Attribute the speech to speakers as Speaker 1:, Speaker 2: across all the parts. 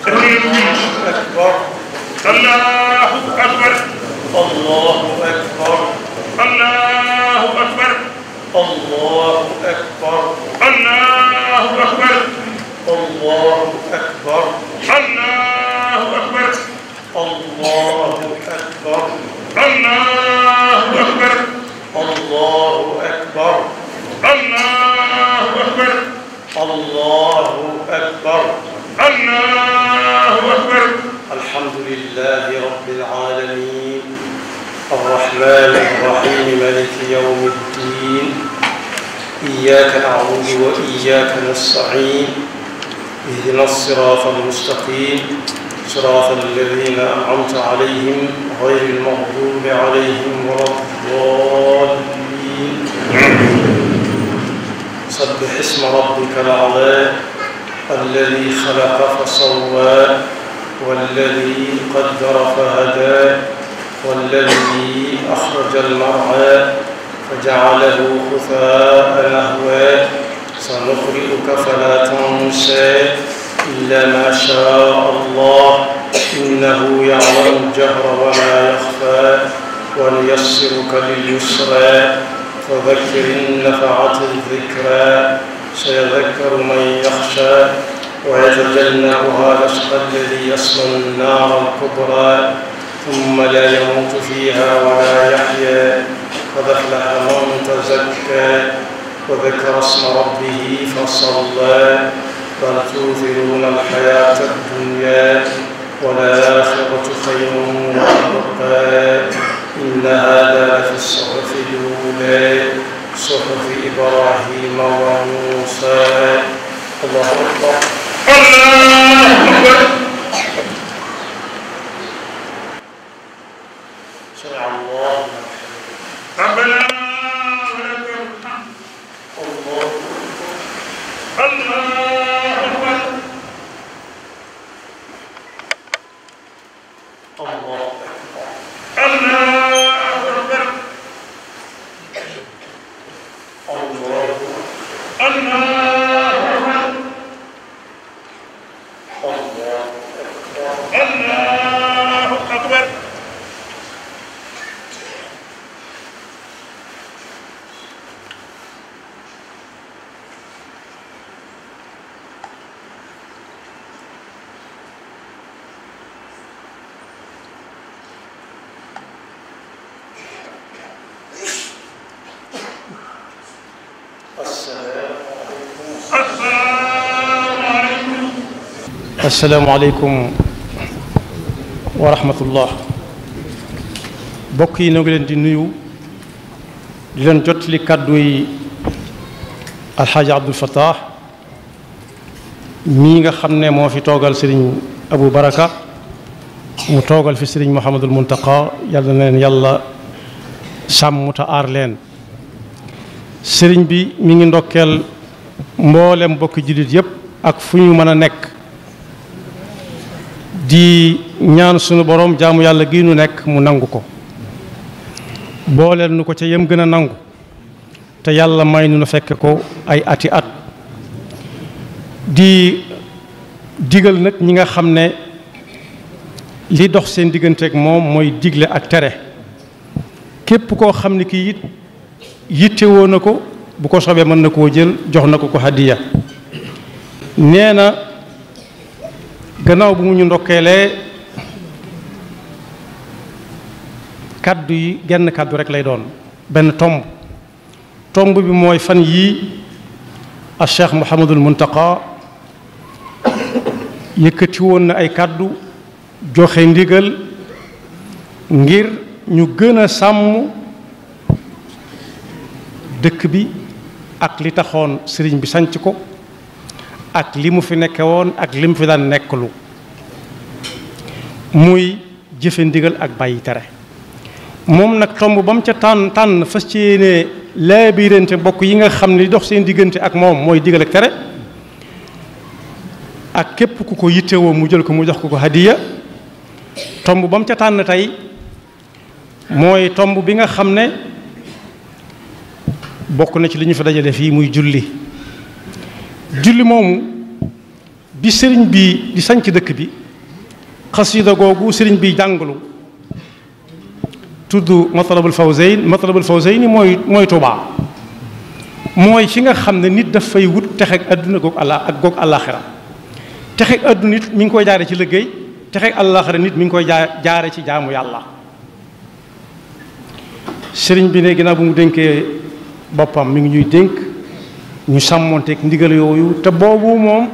Speaker 1: أكبر الله أكبر الله أكبر الله أكبر الله أكبر الله أكبر الله أكبر الله أكبر الله أكبر الله أكبر الله أكبر الله أكبر الله أكبر الله أكبر الحمد لله رب العالمين الرحمن الرحيم مالك يوم الدين إياك نعبد وإياك نستعين اهدنا الصراط المستقيم صراط الذين أنعمت عليهم غير المغضوب عليهم ولا الضالين سبح اسم ربك الأعلى الذي خلق فسوى والذي قدر فهدى والذي أخرج المرعى فجعله غثاء نحوا سنقرئك فلا تنسى إلا ما شاء الله إنه يعلم الجهر وما يخفى ونيسرك لليسرى فذكر إن نفعت الذكرى سيذكر من يخشى ويتجنبها الأشقى الذي يصلى النار الكبرى ثم لا يموت فيها ولا يحيا قد أفلح من تزكى وذكر اسم ربه فصلى بل تؤثرون الحياة الدنيا والآخرة خير وأبقى إن هذا لفي الصحف الأولى صحف إبراهيم وموسى الله أكبر الله أكبر سمع الله ربنا ولك الحمد الله الله أكبر الله أكبر الله أكبر الله الله أكبر الله أكبر asalaamaaleykum wa rahmatullah mbokk yi ñoo ngi leen di nuyu di leen jottali kàddu yi alxaaji Abdul Fattah mii nga xam ne moo fi toogal sëriñ Abu Baraka mu toogal fi sëriñ Mouhamadul Muntaqa yàlla na leen yàlla sàmm te aar leen sëriñ bi mi ngi ndokkeel mboolem mbokki jullit yépp ak fu ñu mën a nekk di ñaan sunu borom jaamu yàlla gi nu nekk mu nangu ko booleel nu ko ca yem gën a nangu te yàlla may nu fekk ko ay ati at di digal nag ñi nga xam ne li dox seen digganteeg moom mooy digle ak tere képp koo xam ne kii it yittewoo na ko bu ko sobee mën na koo jël jox na ko ko hadiya nee na gannaaw bu mu ñu ndokkeelee kaddu yi genn kaddu rek lay doon benn tomb bi mooy fan yii a Cheikh Mouhamadul Muntaqa yëkkati woon na ay kaddu joxe ndigal ngir ñu gën a sàmm dëkk bi ak li taxoon sëriñ bi sanc ko ak li mu fi nekke woon ak li mu fi daan nekklu muy jëfe ndigal ak bàyyi tere moom nag tomb ba mu ca tànn fas ci yéene laabirante bokk yi nga xam ne dox seen diggante ak moom mooy digal ak tere ak képp ku ko yittewoo mu jël ko mu jox ko hadiya tomb ba mu ca tànn tey mooy tomb bi nga xam ne bokk na ci li ñu fi dajale fii muy julli moomu bi sëriñ bi di sanc dëkk bi xasida googu sëriñ bi jàngalu tudd matlabul fawzayn mooy Tuubaa mooy fi nga xam ne nit daf fay wut texeeg adduna goog àllaaxira texeeg adduna nit mi ngi koy jaare ci liggéey texeeg àllaaxira nit mi ngi koy jaare ci jaamu yàlla. sëriñ bi ne ginnaaw bu mu dénkee boppam mi ngi ñuy dénk ñu sàmmonteeg ndigal yooyu te boobu moom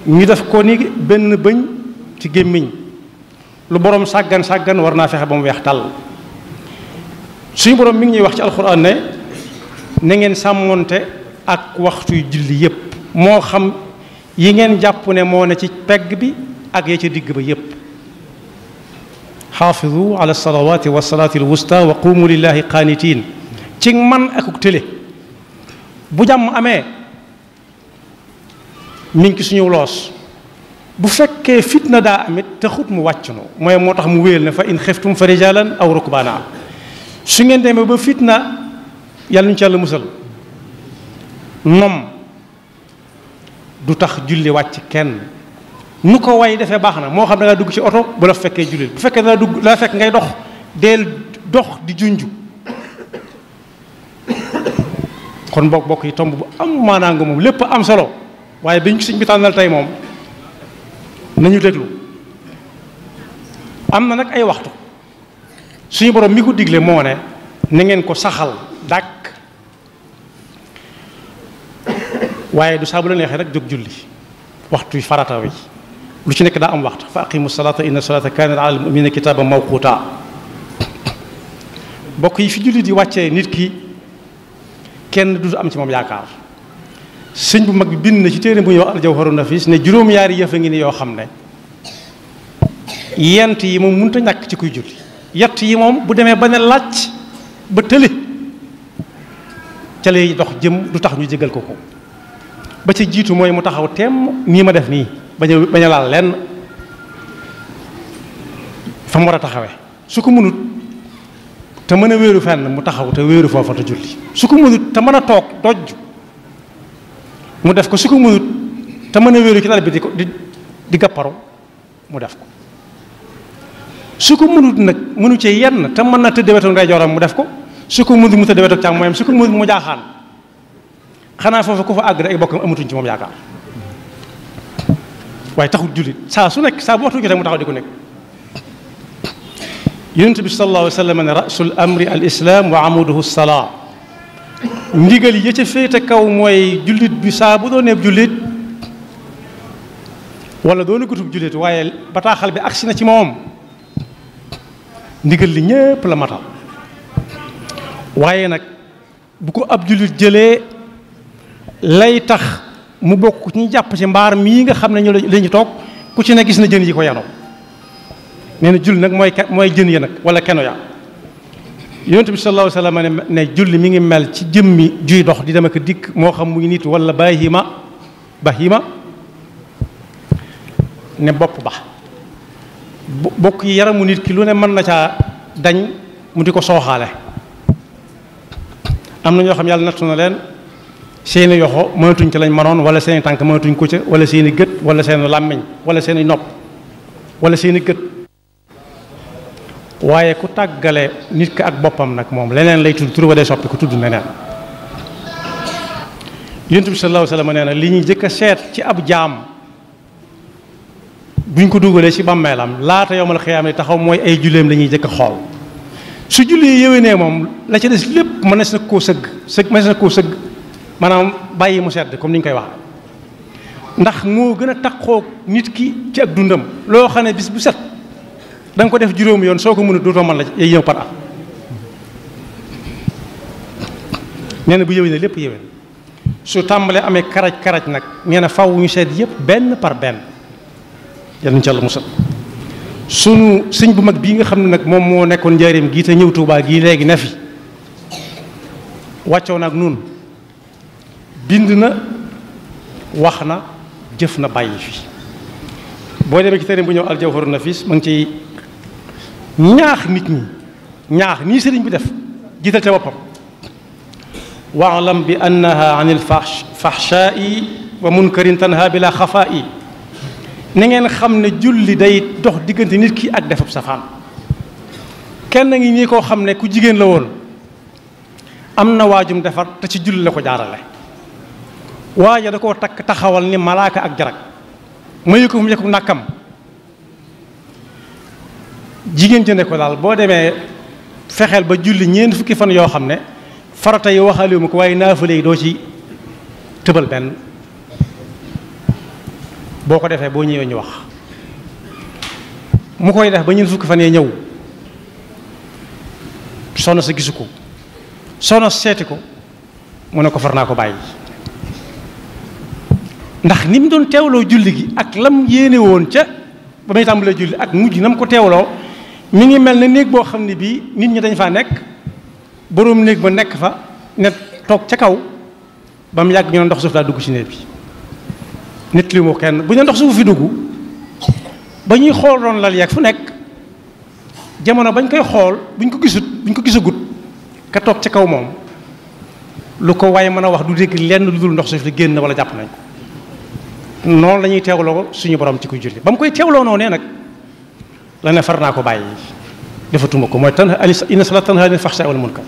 Speaker 1: ñu def ko ni benn bëñ ci gémmiñ lu borom sàggan war naa fexe ba mu weex tàll. suñu borom mi ngi ñuy wax ci alxuraan ne na ngeen sàmmonte ak waxtuy julli yépp moo xam yi ngeen jàpp ne moo ne ci pegg bi ak ya ca digg ba yépp xaafidu ala salawaati wa salaati alwusta wa qumu lillahi qaanitiin ci man akuk tële bu jàmm amee mi ngi ci suñu loos bu fekkee fitna daa amit taxut mu wàcc no mooy moo tax mu wéyal ne fa in xiftum fa rijalan aw rukbaana su ngeen demee ba fitna yàlla ñu ci yàlla musal nom du tax julli wàcc kenn nu ko way defee baax na moo xam da ngaa dugg ci oto bu la fekkee julli bu fekkee da dugg la fekk ngay dox deel dox di junju kon bokk yi tomb bu am maanaa nga moom lépp am solo waaye biñ ko sëñ bi tànnal tey moom nañu déglu am na nag ay waxtu suñu borom mi ko digle moo ne na ngeen ko saxal dàkk waaye du saa bu la neexee rek jóg julli waxtu yi farata wi lu ci nekk daa am waxtu fa aqimu salata inna salata kanat ala al mu'minina kitaban mawquta bokk yi fi julli di wàccee nit ki kenn du am ci moom yaakaar sëñ bu mag bi bind na ci téere bu ñuy wax aljawharu nafis ne juróom-yaari yëf a ngi ni yoo xam ne yent yi moom mënut a ñàkk ci kuy julli yett yi moom bu demee ba ne làcc ba tële ca lay dox jëm du tax ñu jégal ko ba ca jiitu mooy mu taxaw temm nii ma def nii bañ a laal lenn fa mu war a taxawee su ko mënut te mën a wéeru fenn mu taxaw te wéeru foofa te julli su ko mënut te mën a toog dojj mu def ko su ko mënut te mën a wéeru ci dal bi di gàpparu mu def ko su ko mënut nag mënu ci yenn te mën na tëdd wetu ndeyjooram mu def ko su ko mënut mu tëdd wetu càmmooñam su ko mënut mu jaaxaan xanaa foofu ku fa àgg rek ay bokkam amatuñ ci moom yaakaar waaye taxul jullit saa su nekk saa bu waxtu jotee mu taxaw di ko nekk yonent bi sallallahu alayhi wa sallam ne rasul amri al islam wa amuduhu salaa ndigal yi ca féete kaw mooy jullit bi saa bu doon neeb jullit wala doon gutub jullit waaye bataaxal bi agsi na ci moom ndigal li ñépp la matal waaye nag bu ko ab jullit jëlee lay tax mu bokk ci ñu jàpp ci mbaar mii nga xam ne ñu la ñu toog ku ci ne gis na jën yi ko yanoo nee na julli nag mooy jën ya nag wala keno ya yonent bi sallallahu alayhi wa sallam ne julli mi ngi mel ci jëmmi juy dox di dem ak dikk moo xam muy nit wala bahima ne bopp ba bokk yi yaramu nit ki lu ne mën na caa dañ mu di ko sooxaale am na ñoo xam yàlla nattu na leen seeni yoxo mënatuñ ci lañ mënoon wala seeni tànk mënatuñ ko ca wala seeni gët wala seeni làmmiñ wala seeni nopp wala seeni gët waaye ku tàggale nit ki ak boppam nag moom leneen lay tudd tur wa day soppi ku tudd neneen yonent bi sallallahu alayhi wa sallam nee na li ñuy jëkk a seet ci ab jaam buñ ko dugalee ci bàmmeelam laata yowmal xiyaam yi taxaw mooy ay julleem la ñuy jëkk a xool su julli yéwénee moom la ca des lépp mënees na koo sëgg maanaam bàyyi mu sedd comme ni ñu koy wax ndax moo gën a taxoo nit ki ci ak dundam loo xam ne bis bu set da nga ko def juróomi yoon soo ko mënut dootoo mën la yay ñëw par at nee na bu yéwénee lépp yéwén su tàmbalee amee karaj nag nee na faw ñu seet yëpp benn par benn yal nañu ci Yàlla musal sunu sëñ bu mag bii nga xam ne nag moom moo nekkoon njaareem gii te ñëw Tuubaa gii léegi ne fi wàccoo nag nun bind na wax na jëf na bàyyi fi boo demee ci téere bu ñëw aljawharu nafis ma ngi ciy ñaax nit ñi ñaax nii sëriñ bi def jiital ca boppam waalam bi annaha an il fahshaai wa munkarin tanha bila xafaa'i ni ngeen xam ne julli day dox diggante nit ki ak defub safaan kenn ngi nii koo xam ne ku jigéen la woon am na waajum defar te ci julli la ko jaarale waaja da koo takk taxawal ni malaaka ak jarag mayu ko fu mu yekku nàkkam jigéen ci ne ko daal boo demee fexeel ba julli ñeent fukki fan yoo xam ne farata yi waxaale ma ko waaye naafale yi doo ci tëbal benn boo ko defee boo ñëwee ñu wax mu koy def ba ñeent fukki fan yee ñëw soxna sa gisu ko soxna seeti ko mu ne ko far naa ko bàyyi ndax ni mu doon teewloo julli gi ak lam yéene woon ca ba muy tàmbalee julli ak mujj na mu ko teewloo mi ngi mel ne néeg boo xam ne bii nit ñi dañ faa nekk boroom néeg ba nekk fa ne toog ca kaw ba mu yàgg ñu ne ndox suuf daa dugg ci néeg bi nit li mu kenn bu ñu ndox suuf fi dugg ba ñuy xool doon lal yeeg fu nekk jamono bañ koy xool buñ ko gisagut ka toog ca kaw moom lu ko waaye mën a wax du dégg lenn lu dul ndox suuf li génn wala jàpp nañ noonu la ñuy teewloo suñu borom ci kuy julli ba mu koy teewloo noonu nee nag la ne far naa ko bàyyi defatuma ko mooy tan inna salaat tanhaa anil fahshaa'i wal munkar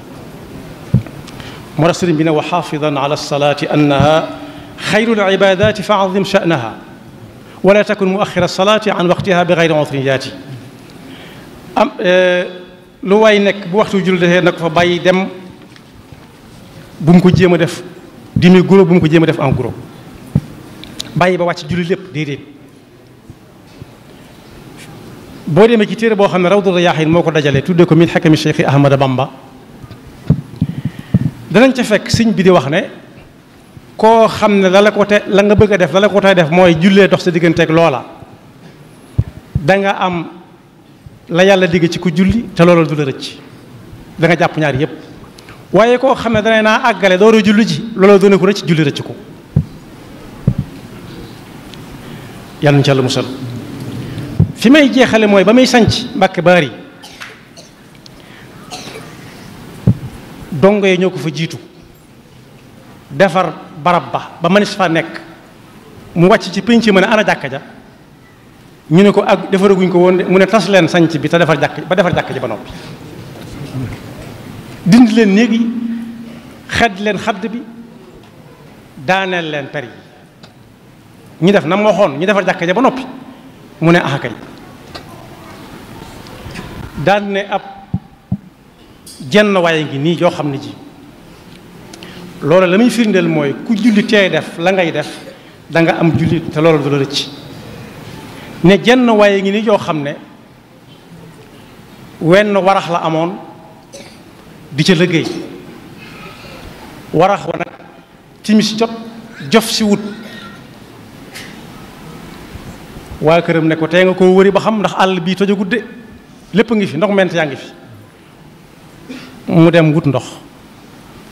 Speaker 1: moo tax sëriñ bi ne wa xaafidan ala salaati annaha xayrul ibaadaati fa azim sha'naha wala takun muaxira salaati an waqtiha bi gayri udrin yaati am lu waay nekk bu waxtu julli defee na ko fa bàyyi dem bu mu ko jéem a def demi guro bu mu ko jéem a def en gros bàyyi ba wàcc julli lépp déedéet boo demee ci téere boo xam ne Rawdu Rayaahiin moo ko dajale tuddee ko min xakami Cheikh Ahmada Bamba danañ ca fekk sëñ bi di wax ne koo xam ne la nga bëgg a def la la ko tey def mooy jullee dox sa digganteeg loola danga am la yàlla digg ci ku julli te loola du la rëcc da nga jàpp ñaar yépp waaye koo xam ne danay naa àggale door a julli ji loola doone ko rëcc julli rëcc ko yàlla na ci Yàlla musal fi may jeexale mooy ba muy sanc Mbàkke Baari dongo yi ñoo ko fa jiitu defar barab ba manis fa nekk mu wàcc ci pénc ma ne ana jàkka ja ñu ne ko ak defaraguñ ko woon mu ne tas leen sanc bi te defar jàkka ji ba noppi dindi leen néeg yi xedd leen xadd bi daaneel leen per yi ñu def na ma waxoon ñu defar jàkka ja ba noppi mu ne ah kay daan ne ab jenn waaye ngi nii joo xam ne ji loolu la muy firndeel mooy ku julli teey def la ngay def da nga am julli te loolu du la rëcc ne jenn waaye ngi nii joo xam ne wenn warax la amoon di ca liggéey warax wa nag timis jot jof si wut waa këram ne ko tey nga koo wëri ba xam ndax àll bii tojo gudde lépp a ngi fi ndox ment yaa ngi fi mu dem wut ndox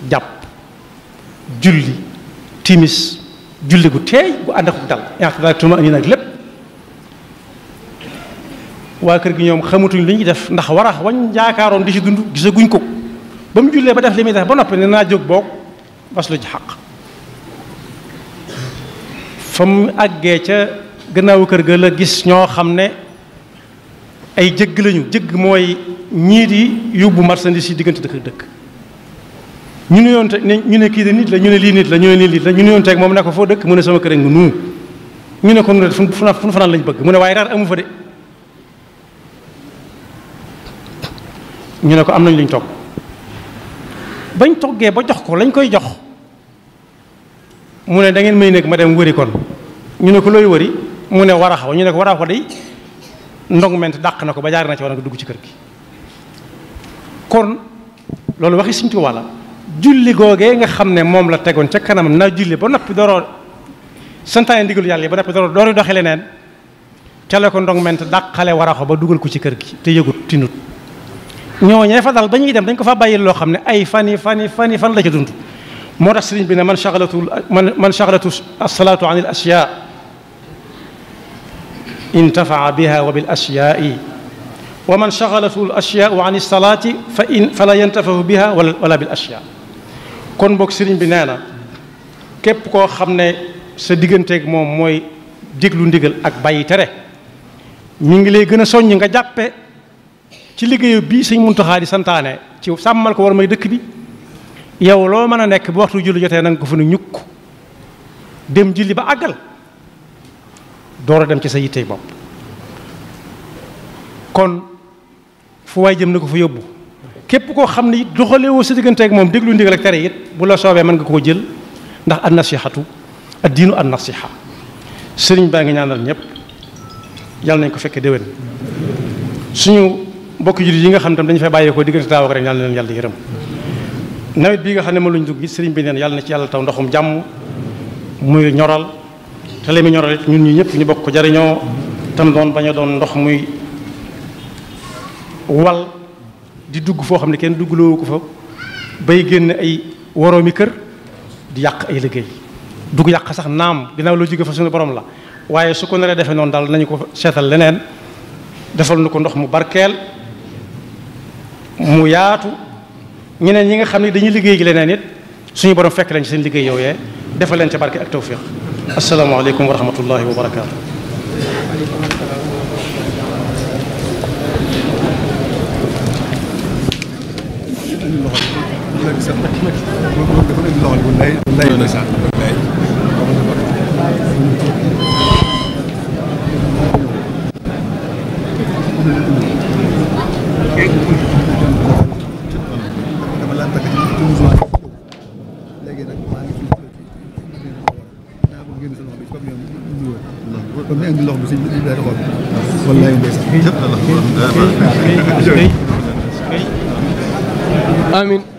Speaker 1: jàpp julli timis julli gu teey gu ànd ak dal daal tuma andi nag lépp waa kër gi ñoom xamatuñ li ñuy def ndax warax wañ jaakaaroon di ci dund gisaguñ ko ba mu jullee ba def li muy def ba noppi ne naa jóg boog bas lu ci xaq fa mu àggee ca gannaawu kër ga la gis ñoo xam ne ay jëgg lañu jëgg mooy ñii di yóbbu marchandise yi diggante dëkk dëkk ñu ne yoon te ñu ne kii de nit la ñu ne lii nit la ñu ne lii nit la ñu ne yoon teeg moom ne ko foo dëkk mu ne sama kër nga nuu ñu ne ko nu fu fanaan lañ bëgg mu ne waaye reer amu fa de ñu ne ko am nañ luñ togg bañ toggee ba jox ko lañ koy jox mu ne da ngeen may nekk ma dem wëri kon ñu ne ko looy wëri mu ne warax wa ñu ne ko warax wa day ndong ment dàq na ko ba jaar na ci war nga dugg ci kër gi kon loolu waxi Sëñ Tuubaa la julli googee nga xam ne moom la tegoon ca kanam na julli ba noppi dooroo santaane ndigalu yàlla yi ba noppi dooroo doxi leneen ca la ko ndong ment dàqale warax wa ba dugal ko ci kër gi te yëgut tinut ñooñee fa dal ba ñuy dem dañ ko fa bàyyil loo xam ne ay fan la ca dund moo tax sëriñ bi ne man shaghalatu as-salaatu an al-ashyaa intafaa biha wa bil ashyaai wa man shaghalatu al-ashyaau an as-salaati fala yantafahu biha wala bil ashyaa kon boog sëriñ bi nee na képp koo xam ne sa digganteeg moom mooy déglu ndigal ak bàyyi tere mi ngi lay gën a soññ nga jàppe ci liggéeyu bii Sëñ Muntaxaa di santaane ci sàmmal ko war may dëkk bi yow loo mën a nekk bu waxtu julli jotee na nga ko fa ne ñukk dem julli ba àggal door a dem ci sa yittey bopp kon fu waay jëm na ko fa yóbbu képp koo xam ne it doxalewoo sa digganteeg moom déglu ndigal ak tere it bu la soobee mën nga koo jël ndax an nasihatu ad diinu an nasiha sëriñ baa ngi ñaanal ñëpp yàlla nañ ko fekkee déwén suñu mbokk jullit yi nga xam tam dañu fay bàyyeekoo diggante daaw ak ren yàlla na leen yàlla yërëm nawet bii nga xam ne moom lañ dugg sëriñ bi neen yàlla na ci yàlla taw ndoxum jàmm muy ñoral te li muy ñoral it ñun ñi ñëpp ñu bokk ko jariñoo tam doon bañ a doon ndox muy wal di dugg foo xam ne kenn duggloo ko fa bay génn ay woroomi kër di yàq ay liggéey dugg yàq sax naam ginnaaw loo jóge fa suñu borom la waaye su ko naree defee noonu daal nañu ko seetal leneen defal nu ko ndox mu barkeel mu yaatu ñeneen ñi nga xam ne dañuy liggéey gi leneen it suñu borom fekk leen ci seen liggéey yooyee defal leen ci barke ak tawfiq asalaamaaleykum wa rahmatullahi wa barakaatu.
Speaker 2: Amin.